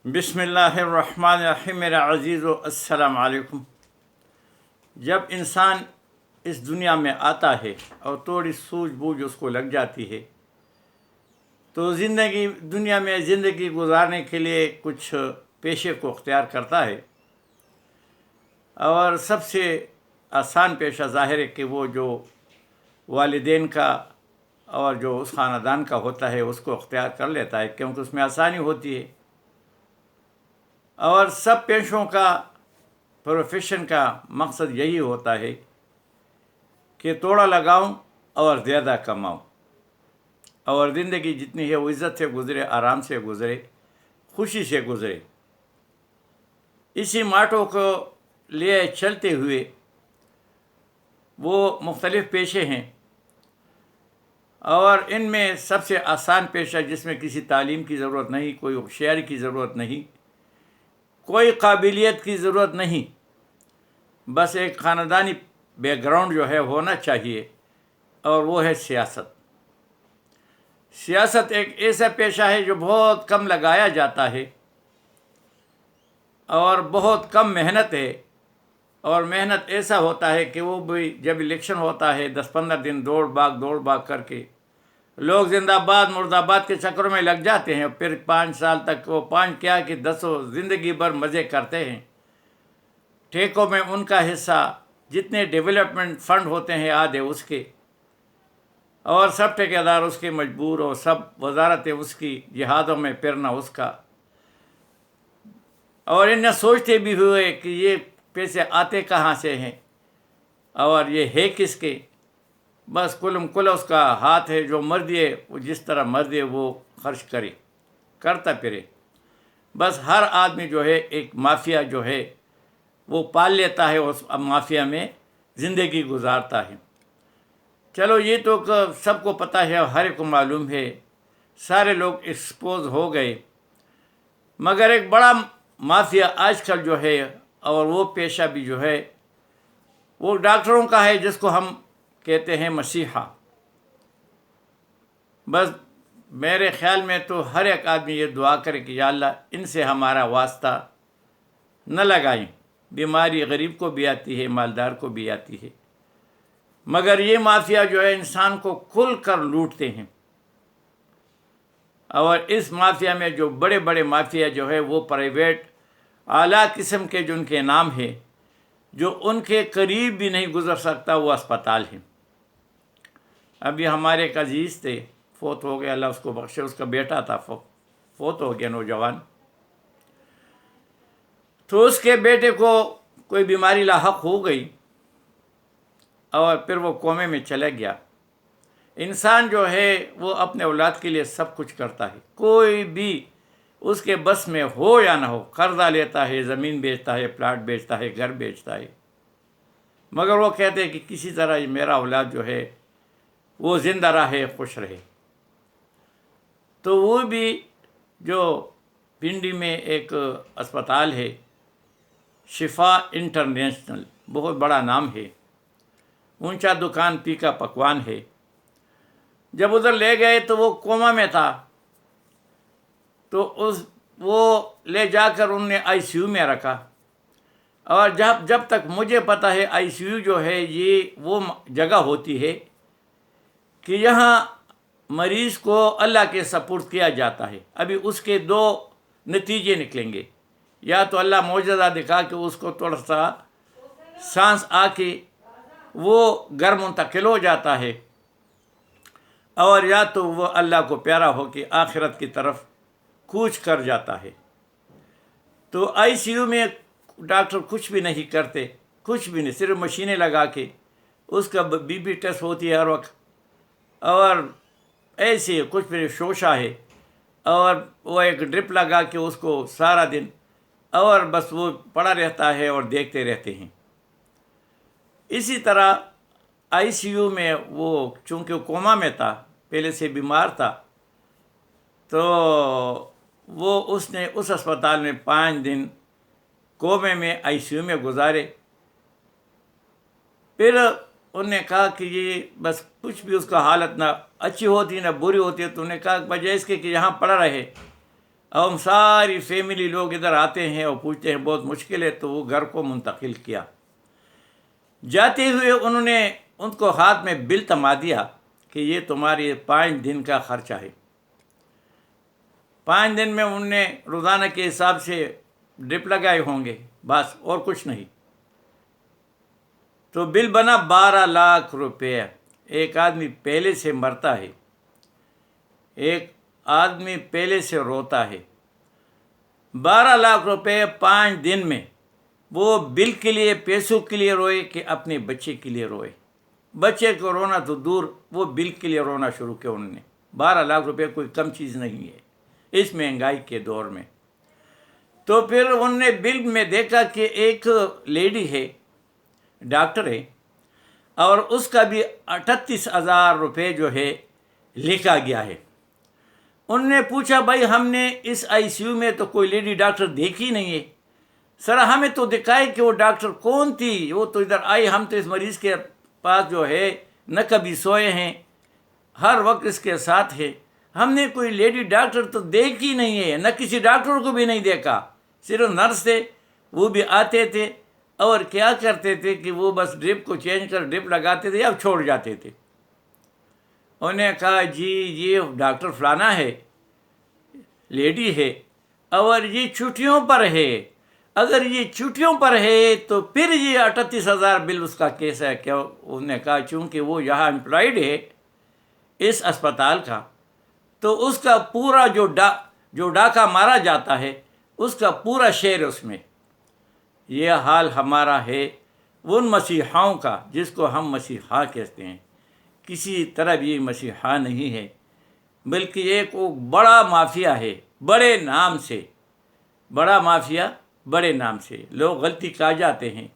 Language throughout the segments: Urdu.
بسم اللہ الرحمن الرحیم۔ میرا عزیز و السلام علیکم۔ جب انسان اس دنیا میں آتا ہے اور تھوڑی سوجھ بوجھ اس کو لگ جاتی ہے تو دنیا میں زندگی گزارنے کے لیے کچھ پیشے کو اختیار کرتا ہے، اور سب سے آسان پیشہ ظاہر ہے کہ وہ جو والدین کا اور جو اس خاندان کا ہوتا ہے اس کو اختیار کر لیتا ہے، کیونکہ اس میں آسانی ہوتی ہے۔ اور سب پیشوں کا پروفیشن کا مقصد یہی ہوتا ہے کہ تھوڑا لگاؤں اور زیادہ کماؤں، اور زندگی جتنی ہے وہ عزت سے گزرے، آرام سے گزرے، خوشی سے گزرے۔ اسی ماٹو کو لیے چلتے ہوئے وہ مختلف پیشے ہیں، اور ان میں سب سے آسان پیشہ جس میں کسی تعلیم کی ضرورت نہیں، کوئی ہوشیاری کی ضرورت نہیں، کوئی قابلیت کی ضرورت نہیں، بس ایک خاندانی بیک گراؤنڈ جو ہے ہونا چاہیے، اور وہ ہے سیاست۔ سیاست ایک ایسا پیشہ ہے جو بہت کم لگایا جاتا ہے اور بہت کم محنت ہے، اور محنت ایسا ہوتا ہے کہ وہ بھی جب الیکشن ہوتا ہے 10-15 دن دوڑ بھاگ کر کے لوگ زندہ باد مرد آباد کے چکروں میں لگ جاتے ہیں، پھر 5 سال تک وہ 5 کیا کہ 10 زندگی بھر مزے کرتے ہیں۔ ٹھیکوں میں ان کا حصہ، جتنے ڈیولپمنٹ فنڈ ہوتے ہیں آدھے اس کے، اور سب ٹھیکیدار اس کے مجبور، اور سب وزارتیں اس کی، جہادوں میں پھرنا اس کا، اور انہیں سوچتے بھی ہوئے کہ یہ پیسے آتے کہاں سے ہیں اور یہ ہے کس کے۔ بس کلم کل اس کا ہاتھ ہے، جو مرضی ہے وہ جس طرح مرضی ہے وہ خرچ کرتا پھرے۔ بس ہر آدمی جو ہے ایک مافیا جو ہے وہ پال لیتا ہے، اس مافیا میں زندگی گزارتا ہے۔ چلو یہ تو سب کو پتہ ہے، ہر ایک کو معلوم ہے، سارے لوگ ایکسپوز ہو گئے، مگر ایک بڑا مافیا آج کل جو ہے، اور وہ پیشہ بھی جو ہے وہ ڈاکٹروں کا ہے، جس کو ہم کہتے ہیں مسیحا۔ بس میرے خیال میں تو ہر ایک آدمی یہ دعا کرے کہ یا اللہ ان سے ہمارا واسطہ نہ لگائیں۔ بیماری غریب کو بھی آتی ہے، مالدار کو بھی آتی ہے، مگر یہ مافیا جو ہے انسان کو کھل کر لوٹتے ہیں۔ اور اس مافیا میں جو بڑے بڑے مافیا جو ہے وہ پرائیویٹ اعلیٰ قسم کے جو ان کے نام ہے، جو ان کے قریب بھی نہیں گزر سکتا، وہ اسپتال ہے۔ ابھی ہمارے ایک عزیز تھے، فوت ہو گیا، اللہ اس کو بخشے، اس کا بیٹا تھا، فوت ہو گیا، نوجوان۔ تو اس کے بیٹے کو کوئی بیماری لاحق ہو گئی، اور پھر وہ کومے میں چلا گیا۔ انسان جو ہے وہ اپنے اولاد کے لیے سب کچھ کرتا ہے، کوئی بھی اس کے بس میں ہو یا نہ ہو، قرضہ لیتا ہے، زمین بیچتا ہے، پلاٹ بیچتا ہے، گھر بیچتا ہے، مگر وہ کہتے ہیں کہ کسی طرح میرا اولاد جو ہے وہ زندہ رہے، خوش رہے۔ تو وہ بھی جو پنڈی میں ایک اسپتال ہے، شفا انٹرنیشنل، بہت بڑا نام ہے، اونچا دکان پی کا پکوان ہے۔ جب ادھر لے گئے تو وہ کوما میں تھا، تو وہ لے جا کر انہوں نے آئی سی یو میں رکھا، اور جب تک مجھے پتہ ہے آئی سی یو جو ہے یہ وہ جگہ ہوتی ہے کہ یہاں مریض کو اللہ کے سپرد کیا جاتا ہے۔ ابھی اس کے 2 نتیجے نکلیں گے، یا تو اللہ معجزہ دکھا کہ اس کو تھوڑا سا سانس آ کے وہ گھر منتقل ہو جاتا ہے، اور یا تو وہ اللہ کو پیارا ہو کے آخرت کی طرف کوچ کر جاتا ہے۔ تو آئی سی یو میں ڈاکٹر کچھ بھی نہیں کرتے، کچھ بھی نہیں، صرف مشینیں لگا کے اس کا بی پی ٹیسٹ ہوتی ہے ہر وقت، اور ایسے کچھ بھی شوشہ ہے، اور وہ ایک ڈرپ لگا کے اس کو سارا دن، اور بس وہ پڑا رہتا ہے اور دیکھتے رہتے ہیں۔ اسی طرح آئی سی یو میں وہ چونکہ کوما میں تھا، پہلے سے بیمار تھا، تو اس نے اس اسپتال میں 5 دن کومے میں آئی سی یو میں گزارے۔ پھر انہوں نے کہا کہ یہ بس کچھ بھی اس کا حالت نہ اچھی ہوتی نہ بری ہوتی ہے، تو انہوں نے کہا بجائے اس کے کہ یہاں پڑا رہے، اب ہم ساری فیملی لوگ ادھر آتے ہیں اور پوچھتے ہیں بہت مشکل ہے، تو وہ گھر کو منتقل کیا۔ جاتے ہوئے انہوں نے ان کو ہاتھ میں بل تھما دیا کہ یہ تمہاری 5 دن کا خرچہ ہے۔ 5 دن میں انہوں نے روزانہ کے حساب سے ڈرپ لگائے ہوں گے، بس اور کچھ نہیں۔ تو بل بنا 12 لاکھ روپے۔ ایک آدمی پہلے سے مرتا ہے، ایک آدمی پہلے سے روتا ہے۔ 12 لاکھ روپے 5 دن میں۔ وہ بل کے لیے، پیسوں کے لیے روئے کہ اپنے بچے کے لیے روئے؟ بچے کو رونا تو دور، وہ بل کے لیے رونا شروع کیا انہوں نے۔ 12 لاکھ روپے کوئی کم چیز نہیں ہے اس مہنگائی کے دور میں۔ تو پھر انہوں نے بل میں دیکھا کہ ایک لیڈی ہے، ڈاکٹر ہے، اور اس کا بھی 38,000 روپے جو ہے لکھا گیا ہے۔ انہوں نے پوچھا بھائی ہم نے اس ICU میں تو کوئی لیڈی ڈاکٹر دیکھی نہیں ہے، سر ہمیں تو دکھائے کہ وہ ڈاکٹر کون تھی، وہ تو ادھر آئی، ہم تو اس مریض کے پاس جو ہے نہ کبھی سوئے ہیں، ہر وقت اس کے ساتھ ہے، ہم نے کوئی لیڈی ڈاکٹر تو دیکھی نہیں ہے، نہ کسی ڈاکٹر کو بھی نہیں دیکھا، صرف نرس تھے، وہ بھی آتے تھے اور کیا کرتے تھے کہ وہ بس ڈرپ کو چینج کر ڈرپ لگاتے تھے اب چھوڑ جاتے تھے۔ انہوں نے کہا جی یہ ڈاکٹر فلانا ہے، لیڈی ہے اور یہ چھٹیوں پر ہے، اگر یہ چھٹیوں پر ہے تو پھر یہ 38,000 بل اس کا کیس ہے۔ کیا انہوں نے کہا چونکہ وہ یہاں امپلائڈ ہے اس اسپتال کا، تو اس کا پورا جو ڈاکہ مارا جاتا ہے اس کا پورا شیئر اس میں۔ یہ حال ہمارا ہے ان مسیحاؤں کا جس کو ہم مسیحا کہتے ہیں۔ کسی طرح بھی یہ مسیحا نہیں ہے، بلکہ ایک وہ بڑا مافیا ہے، بڑے نام سے، بڑا مافیا بڑے نام سے۔ لوگ غلطی کھا جاتے ہیں،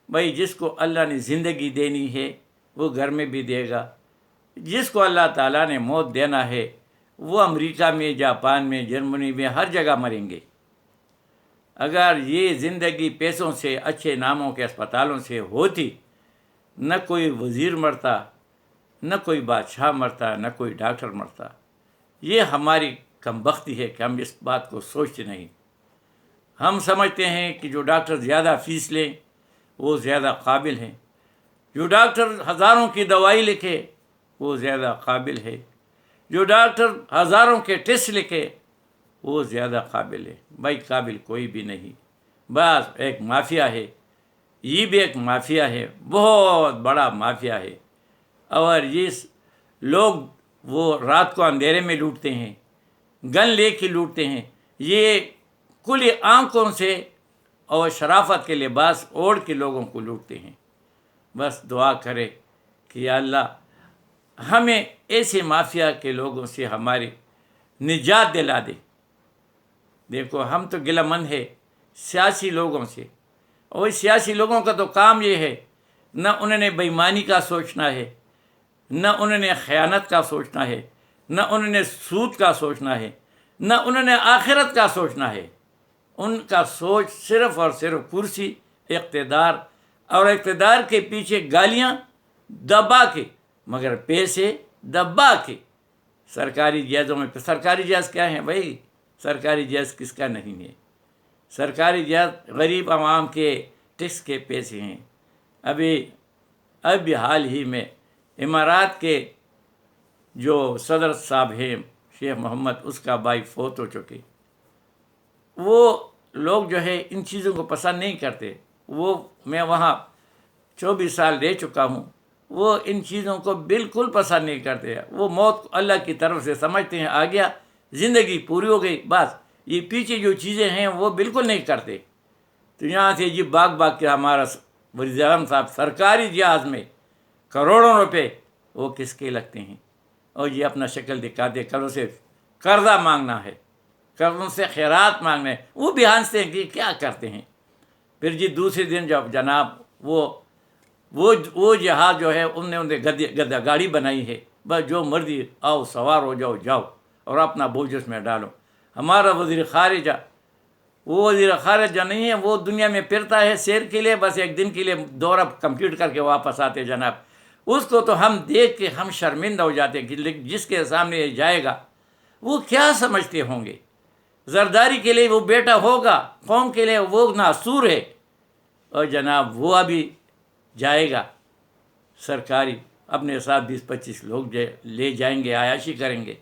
بھائی جس کو اللہ نے زندگی دینی ہے وہ گھر میں بھی دے گا، جس کو اللہ تعالیٰ نے موت دینا ہے وہ امریکہ میں، جاپان میں، جرمنی میں ہر جگہ مریں گے۔ اگر یہ زندگی پیسوں سے، اچھے ناموں کے اسپتالوں سے ہوتی، نہ کوئی وزیر مرتا، نہ کوئی بادشاہ مرتا، نہ کوئی ڈاکٹر مرتا۔ یہ ہماری کم بختی ہے کہ ہم اس بات کو سوچتے نہیں۔ ہم سمجھتے ہیں کہ جو ڈاکٹر زیادہ فیس لیں وہ زیادہ قابل ہیں، جو ڈاکٹر ہزاروں کی دوائی لکھے وہ زیادہ قابل ہے، جو ڈاکٹر ہزاروں کے ٹیسٹ لکھے وہ زیادہ قابل ہے۔ بھائی قابل کوئی بھی نہیں، بس ایک مافیا ہے، یہ بھی ایک مافیا ہے، بہت بڑا مافیا ہے۔ اور یہ لوگ وہ رات کو اندھیرے میں لوٹتے ہیں، گن لے کے لوٹتے ہیں، یہ کھلی آنکھوں سے اور شرافت کے لباس اوڑھ کے لوگوں کو لوٹتے ہیں۔ بس دعا کرے کہ یا اللہ ہمیں ایسے مافیا کے لوگوں سے ہماری نجات دلا دے۔ دیکھو ہم تو گلہ مند ہے سیاسی لوگوں سے، اور اس سیاسی لوگوں کا تو کام یہ ہے، نہ انہوں نے بےایمانی کا سوچنا ہے، نہ انہوں نے خیانت کا سوچنا ہے، نہ انہوں نے سود کا سوچنا ہے، نہ انہوں نے آخرت کا سوچنا ہے۔ ان کا سوچ صرف اور صرف کرسی، اقتدار، اور اقتدار کے پیچھے گالیاں دبا کے، مگر پیسے دبا کے۔ سرکاری جہازوں میں، سرکاری جہاز کیا ہیں بھائی؟ سرکاری جہاز کس کا نہیں ہے؟ سرکاری جہاز غریب عوام کے ٹیکس کے پیسے ہیں۔ ابھی حال ہی میں امارات کے جو صدر صاحب ہیں شیخ محمد، اس کا بھائی فوت ہو چکے۔ وہ لوگ جو ہے ان چیزوں کو پسند نہیں کرتے، میں وہاں 24 سال رہ چکا ہوں، وہ ان چیزوں کو بالکل پسند نہیں کرتے۔ وہ موت اللہ کی طرف سے سمجھتے ہیں، آ گیا، زندگی پوری ہو گئی، بس یہ پیچھے جو چیزیں ہیں وہ بالکل نہیں کرتے۔ تو یہاں سے جی باغ کے ہمارا وزیر اعظم صاحب سرکاری جہاز میں کروڑوں روپے وہ کس کے لگتے ہیں، اور یہ اپنا شکل دکھاتے، کل اسے قرضہ مانگنا ہے، قرضوں سے خیرات مانگنا ہے، وہ بھی ہنستے ہیں کہ کیا کرتے ہیں۔ پھر جی دوسرے دن جب جناب وہ جہاز جو ہے انہوں نے گدا گاڑی بنائی ہے، بس جو مرضی آؤ سوار ہو جاؤ اور اپنا بوجھ اس میں ڈالو۔ ہمارا وزیر خارجہ، وہ وزیر خارجہ نہیں ہے، وہ دنیا میں پھرتا ہے سیر کے لیے، بس ایک دن کے لیے دورہ کمپلیٹ کر کے واپس آتے جناب۔ اس کو تو ہم دیکھ کے ہم شرمندہ ہو جاتے ہیں کہ جس کے سامنے یہ جائے گا وہ کیا سمجھتے ہوں گے۔ زرداری کے لیے وہ بیٹا ہوگا، قوم کے لیے وہ ناصور ہے، اور جناب وہ ابھی جائے گا سرکاری، اپنے ساتھ 20-25 لوگ لے جائیں گے، عیاشی کریں گے۔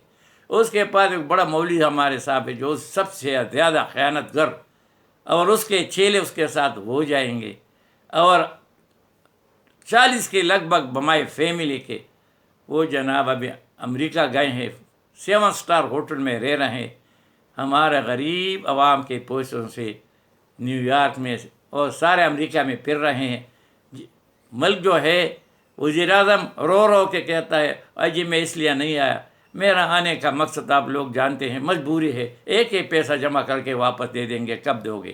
اس کے بعد ایک بڑا مولوی ہمارے صاحب ہے جو سب سے زیادہ خیانت گر، اور اس کے چیلے اس کے ساتھ ہو جائیں گے، اور 40 کے لگ بھگ بمائے فیملی کے، وہ جناب ابھی امریکہ گئے ہیں، 7 اسٹار ہوٹل میں رہ رہے ہیں، ہمارے غریب عوام کے پیسوں سے نیو یارک میں اور سارے امریکہ میں پھر رہے ہیں۔ ملک جو ہے وزیر اعظم رو رو کے کہتا ہے اجی میں اس لیے نہیں آیا، میرا آنے کا مقصد آپ لوگ جانتے ہیں، مجبوری ہے، ایک ہی پیسہ جمع کر کے واپس دے دیں گے، کب دو گے؟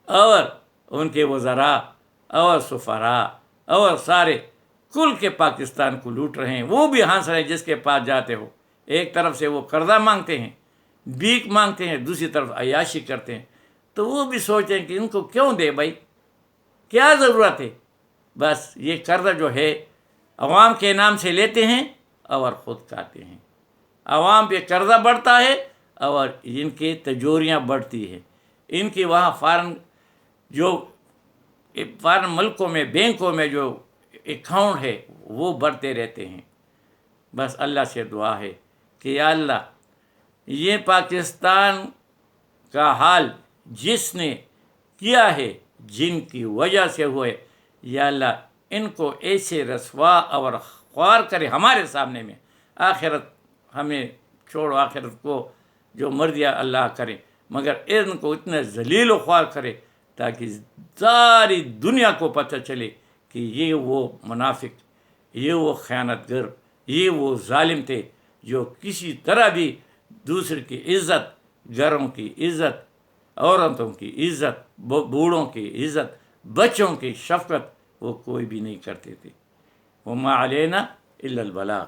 اور ان کے وزراء اور سفراء اور سارے کل کے پاکستان کو لوٹ رہے ہیں، وہ بھی ہنس رہے ہیں جس کے پاس جاتے ہو، ایک طرف سے وہ قرضہ مانگتے ہیں، بھیک مانگتے ہیں، دوسری طرف عیاشی کرتے ہیں، تو وہ بھی سوچیں کہ ان کو کیوں دے بھائی، کیا ضرورت ہے؟ بس یہ قرضہ جو ہے عوام کے نام سے لیتے ہیں اور خود کھاتے ہیں، عوام پہ قرضہ بڑھتا ہے اور ان کی تجوریاں بڑھتی ہیں، ان کی وہاں فارن ملکوں میں بینکوں میں جو اکاؤنٹ ہے وہ بڑھتے رہتے ہیں۔ بس اللہ سے دعا ہے کہ یا اللہ یہ پاکستان کا حال جس نے کیا ہے، جن کی وجہ سے ہوئے، یا اللہ ان کو ایسے رسوا اور خوار کرے ہمارے سامنے میں، آخرت ہمیں چھوڑو، آخرت کو جو مرضی اللہ کرے، مگر ان کو اتنا ذلیل و خوار کرے تاکہ ساری دنیا کو پتہ چلے کہ یہ وہ منافق، یہ وہ خیانت گر، یہ وہ ظالم تھے جو کسی طرح بھی دوسرے کی عزت، گھروں کی عزت، عورتوں کی عزت، بوڑھوں کی عزت، بچوں کی شفقت وہ کوئی بھی نہیں کرتے تھے۔ وما علینا الا البلاغ۔